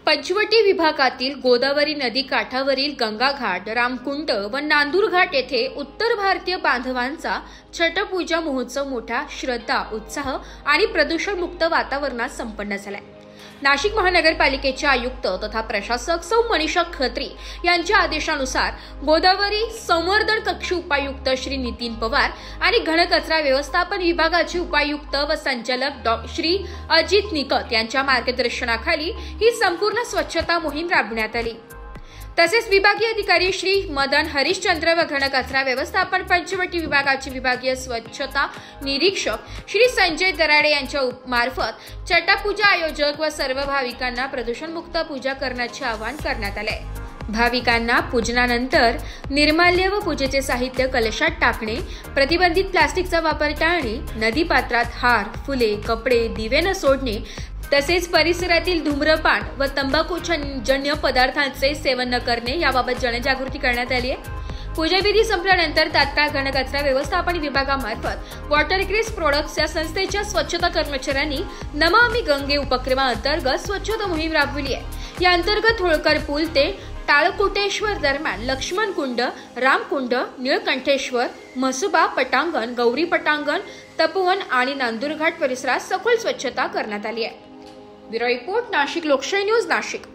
पंचवटी विभागातील गोदावरी नदी काठावरील गंगा घाट, रामकुंड व नांदूर घाट येथे उत्तर भारतीय बांधवांचा छठपूजा महोत्सव मोठ्या श्रद्धा, उत्साह आणि प्रदूषणमुक्त वातावरणात संपन्न झालाय। नाशिक महानगरपालिकेचे आयुक्त तथा प्रशासक सौ मनीषा खत्री यांच्या आदेशानुसार गोदावरी संवर्धन कक्ष उपायुक्त श्री नितीन पवार आणि घनकचरा व्यवस्थापन विभागाचे उपायुक्त व संचालक श्री अजित निकत यांच्या मार्गदर्शनाखाली ही संपूर्ण स्वच्छता मोहीम राबवण्यात आली। तसेच विभागीय अधिकारी श्री मदन हरिश्चंद्र व घनकचरा व्यवस्थापन पंचवटी विभागाचे विभागीय स्वच्छता निरीक्षक श्री संजय दराडे यांच्या मार्फत छठपूजा आयोजक व सर्व भाविकांना प्रदूषणमुक्त पूजा करण्याचे आवाहन करण्यात आले। भाविकांना पूजनानंतर निर्माल्य व पूजेचे साहित्य कलशात टाकणे, प्रतिबंधित प्लास्टिकचा वापर टाळणे, नदीपात्रात हार, फुले, कपडे, दिवे न सोडणे, तसेच परिसरातील धूम्रपान व तंबाखूजन्य पदार्थांचे सेवन न करणे याबाबत जनजागृती करण्यात आली आहे। पूजाविधी संपल्यानंतर तात्काळ घनकचरा व्यवस्थापन विभागामार्फत वॉटरक्रेस प्रोडक्ट्स या संस्थेच्या स्वच्छता कर्मचाऱ्यांनी नमामि गंगे उपक्रमाअंतर्गत स्वच्छता मोहीम राबवली आहे। या अंतर्गत होळकर पूल ते टाळकोटेश्वर दरम्यान लक्ष्मण कुंड, रामकुंड, निळकंठेश्वर, म्हसोबा पटांगण, गौरी पटांगण, तपोवन आणि नांदूर घाट परिसरात सखोल स्वच्छता करण्यात आली आहे। ब्युरो रिपोर्ट, नाशिक लोकशाही न्यूज, नाशिक।